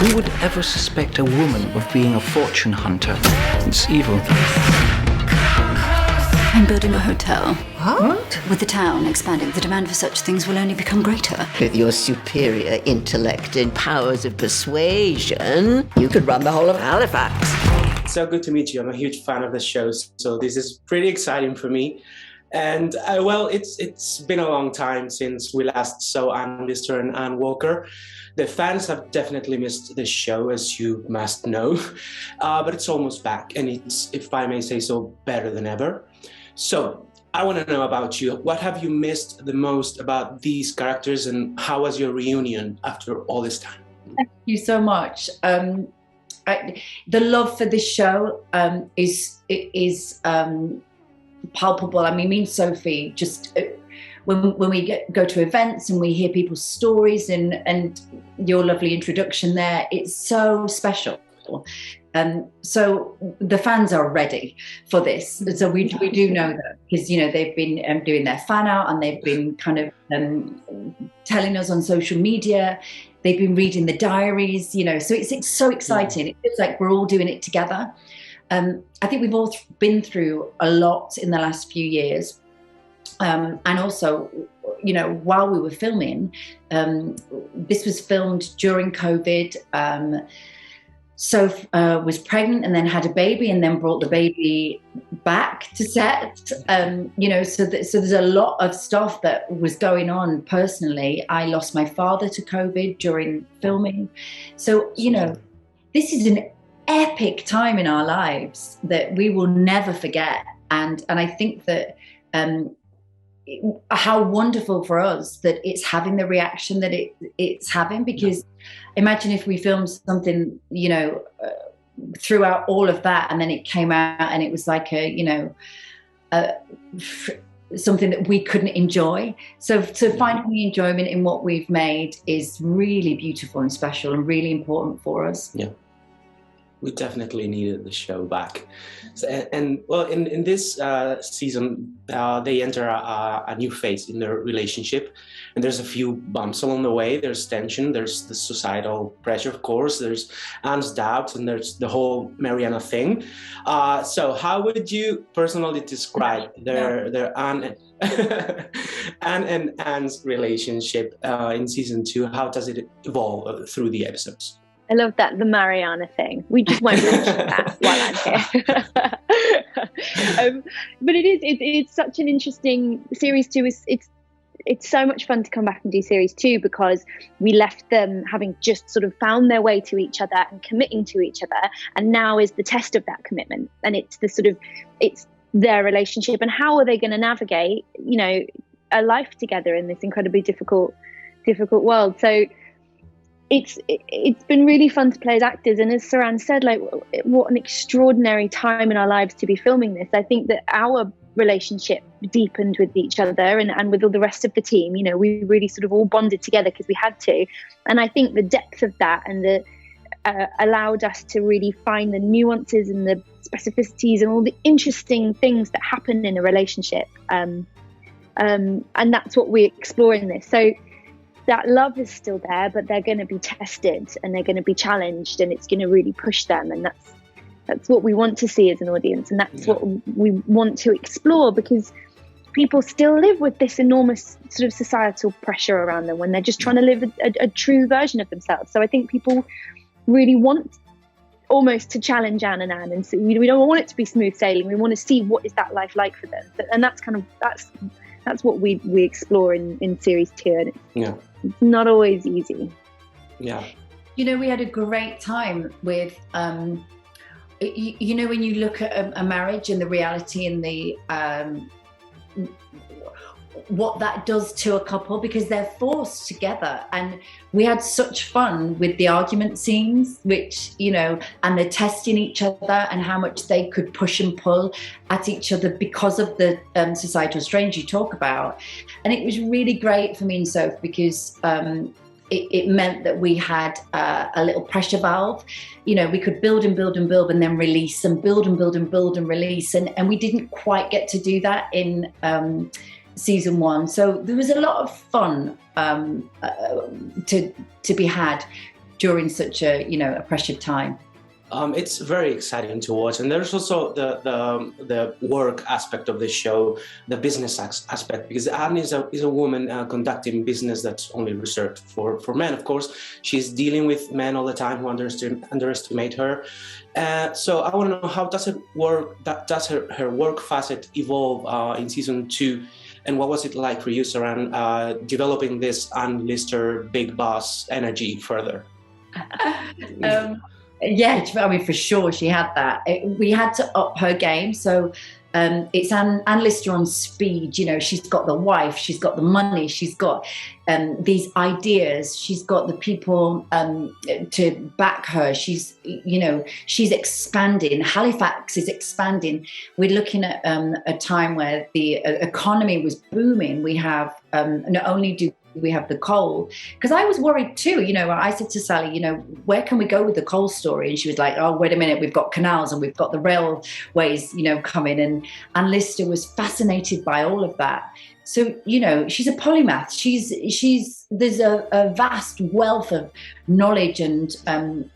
Who would ever suspect a woman of being a fortune hunter? It's evil. I'm building a hotel. What? With the town expanding, the demand for such things will only become greater. With your superior intellect and powers of persuasion, you could run the whole of Halifax. So good to meet you. I'm a huge fan of the show, so this is pretty exciting for me. And well, it's been a long time since we last saw Anne Lister and Anne Walker. The fans have definitely missed the show, as you must know, but it's almost back, and it's, if I may say so, better than ever. So I want to know about you. What have you missed the most about these characters, and how was your reunion after all this time? Thank you so much. The love for this show is palpable. I mean, me and Sophie, just when we go to events and we hear people's stories and your lovely introduction there, it's so special. So the fans are ready for this. So we do know that, because they've been doing their fan out, and they've been kind of telling us on social media. They've been reading the diaries, so it's so exciting. It feels like we're all doing it together. I think we've all been through a lot in the last few years. And also, while we were filming, this was filmed during COVID. Soph was pregnant and then had a baby, and then brought the baby back to set. So there's a lot of stuff that was going on personally. I lost my father to COVID during filming. So, this is an epic time in our lives that we will never forget. And I think that how wonderful for us that it's having the reaction that it's having, because imagine if we filmed something, throughout all of that, and then it came out and it was like something that we couldn't enjoy. So finding the enjoyment in what we've made is really beautiful and special and really important for us. Yeah. We definitely needed the show back. So, and well, in this season, they enter a new phase in their relationship, and there's a few bumps along the way. There's tension, there's the societal pressure, of course, there's Anne's doubts, and there's the whole Mariana thing. So how would you personally describe their Anne and Anne's relationship in season 2? How does it evolve through the episodes? I love that, the Mariana thing. We just won't mention that while I'm here. But it's such an interesting series 2. It's so much fun to come back and do series 2, because we left them having just sort of found their way to each other and committing to each other, and now is the test of that commitment, and it's their relationship, and how are they going to navigate a life together in this incredibly difficult world. So it's been really fun to play as actors, and as Suranne said, what an extraordinary time in our lives to be filming this. I think that our relationship deepened with each other and with all the rest of the team. We really sort of all bonded together because we had to, and I think the depth of that and the allowed us to really find the nuances and the specificities and all the interesting things that happen in a relationship, and that's what we explore in this. So that love is still there, but they're going to be tested and they're going to be challenged, and it's going to really push them. And that's what we want to see as an audience. And that's what we want to explore, because people still live with this enormous sort of societal pressure around them when they're just trying to live a true version of themselves. So I think people really want almost to challenge Anne, and so we don't want it to be smooth sailing. We want to see what is that life like for them. And that's what we explore in series 2. And it's not always easy. Yeah. We had a great time with, when you look at a marriage and the reality and the what that does to a couple, because they're forced together. And we had such fun with the argument scenes, which, and the testing each other and how much they could push and pull at each other because of the societal strains you talk about. And it was really great for me and Soph, because it meant that we had a little pressure valve. We could build and build and build and then release, and build and build and build and release. And we didn't quite get to do that in season 1. So there was a lot of fun to be had. during such a, you know, a pressured time? It's very exciting to watch, and there's also the work aspect of the show, the business aspect, because Anne is a woman conducting business that's only reserved for men. Of course, she's dealing with men all the time who underestimate her. So I want to know, how does it work? Does her work facet evolve in season 2? And what was it like for you, Suranne, developing this Anne Lister big boss energy further? Yeah, I mean, for sure she had that. We had to up her game. So it's Anne Lister on speed. You know, she's got the wife, she's got the money, she's got these ideas, she's got the people to back her. She's, you know, she's expanding. Halifax is expanding. We're looking at a time where the economy was booming. We have not only do we have the coal, because I was worried too, you know. I said to Sally, you know, where can we go with the coal story? And she was like, oh, wait a minute, we've got canals and we've got the railways, you know, coming. And Anne Lister was fascinated by all of that. So, you know, she's a polymath. There's a vast wealth of knowledge and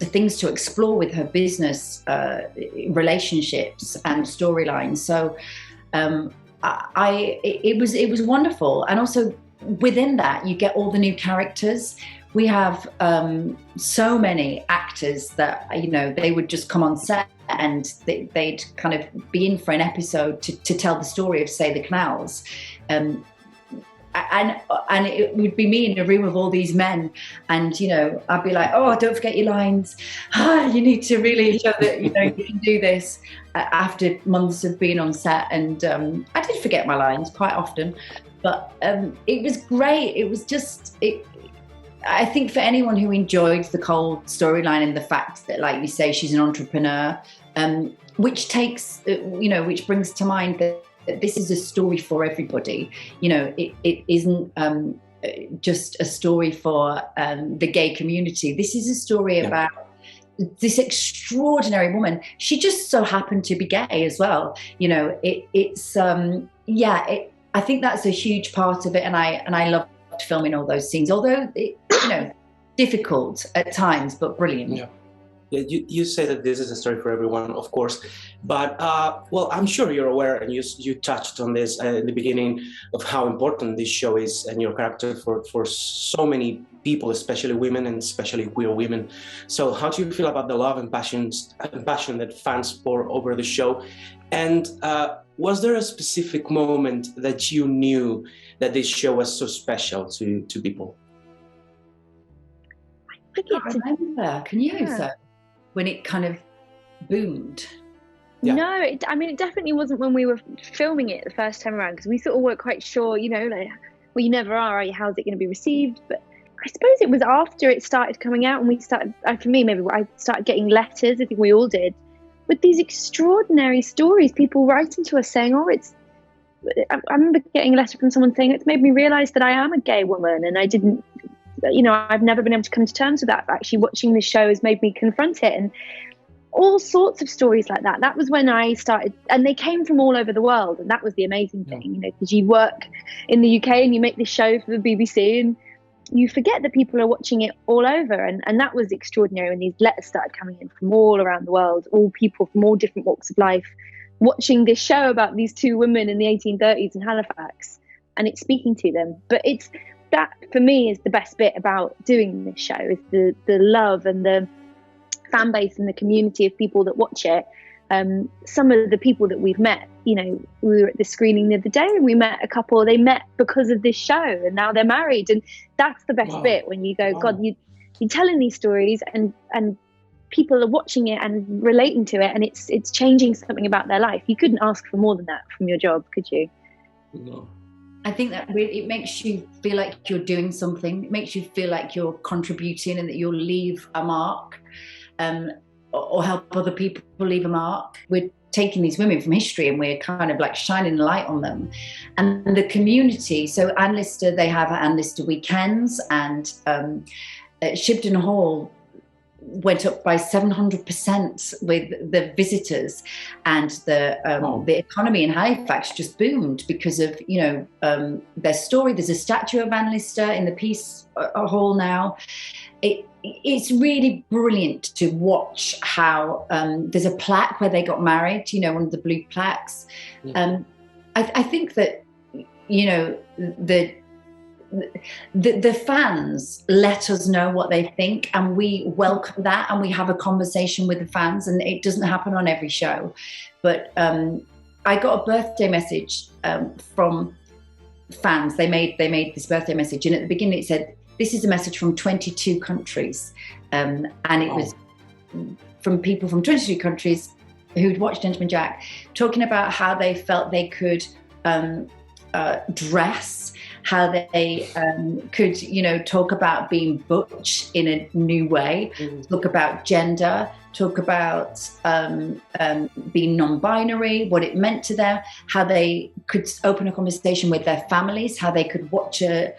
the things to explore with her business, relationships and storylines. So it was wonderful. And also, within that, you get all the new characters. We have so many actors that, you know, they would just come on set and they'd kind of be in for an episode to tell the story of, say, the canals. And it would be me in a room of all these men, and, you know, I'd be like, oh, don't forget your lines. You need to really show that, you know, you can do this, after months of being on set. And I did forget my lines quite often. But it was great. It was just, I think for anyone who enjoyed the Cole storyline and the fact that, like you say, she's an entrepreneur, which takes, you know, which brings to mind that this is a story for everybody. You know, it isn't just a story for the gay community. This is a story about this extraordinary woman. She just so happened to be gay as well. You know, I think that's a huge part of it, and I loved filming all those scenes. Although you know, difficult at times, but brilliant. Yeah. You say that this is a story for everyone, of course, but well, I'm sure you're aware, and you touched on this in the beginning, of how important this show is and your character for so many people, especially women and especially queer women. So how do you feel about the love and passion that fans pour over the show? And was there a specific moment that you knew that this show was so special to people? I remember. Can you? So when it kind of boomed. Yeah. No, I mean, it definitely wasn't when we were filming it the first time around, because we sort of weren't quite sure, you know, like, well, you never are you? How's it going to be received? But I suppose it was after it started coming out, and we started, for me, maybe I started getting letters, I think we all did, with these extraordinary stories, people writing to us saying, I remember getting a letter from someone saying, it's made me realise that I am a gay woman, and I didn't, you know, I've never been able to come to terms with that. But actually watching this show has made me confront it, and all sorts of stories like that. That was when I started, and they came from all over the world, and that was the amazing thing, you know, because you work in the UK and you make this show for the BBC, and you forget that people are watching it all over, and that was extraordinary when these letters started coming in from all around the world, all people from all different walks of life watching this show about these two women in the 1830s in Halifax, and it's speaking to them. But it's that, for me, is the best bit about doing this show, is the love and the fan base and the community of people that watch it. Some of the people that we've met, you know, we were at the screening the other day and we met a couple, they met because of this show and now they're married, and that's the best bit, when you go, God, you're telling these stories and people are watching it and relating to it, and it's changing something about their life. You couldn't ask for more than that from your job, could you? No. I think that it makes you feel like you're doing something. It makes you feel like you're contributing and that you'll leave a mark, or help other people leave a mark. We're taking these women from history and we're kind of like shining a light on them. And the community, so Anne Lister, they have Anne Lister weekends, and at Shibden Hall, went up by 700% with the visitors, and the economy in Halifax just boomed because of their story. There's a statue of Anne Lister in the Peace Hall now. It's really brilliant to watch how there's a plaque where they got married, one of the blue plaques. I think that the fans let us know what they think, and we welcome that, and we have a conversation with the fans, and it doesn't happen on every show. But I got a birthday message from fans. They made this birthday message, and at the beginning it said, "This is a message from 22 countries," and it was from people from 22 countries who'd watched Gentleman Jack, talking about how they felt they could dress, how they could, talk about being butch in a new way, talk about gender, talk about being non-binary, what it meant to them, how they could open a conversation with their families, how they could watch a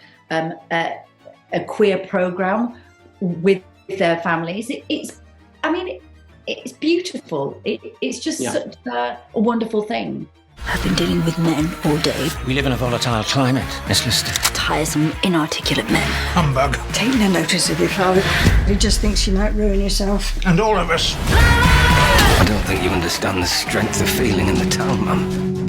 queer program with their families. It's beautiful. It's just such a wonderful thing. I've been dealing with men all day. We live in a volatile climate, Miss Lister. Tiresome, inarticulate men. Humbug. Take no notice of your father. He just thinks you might ruin yourself. And all of us. I don't think you understand the strength of feeling in the town, Mum.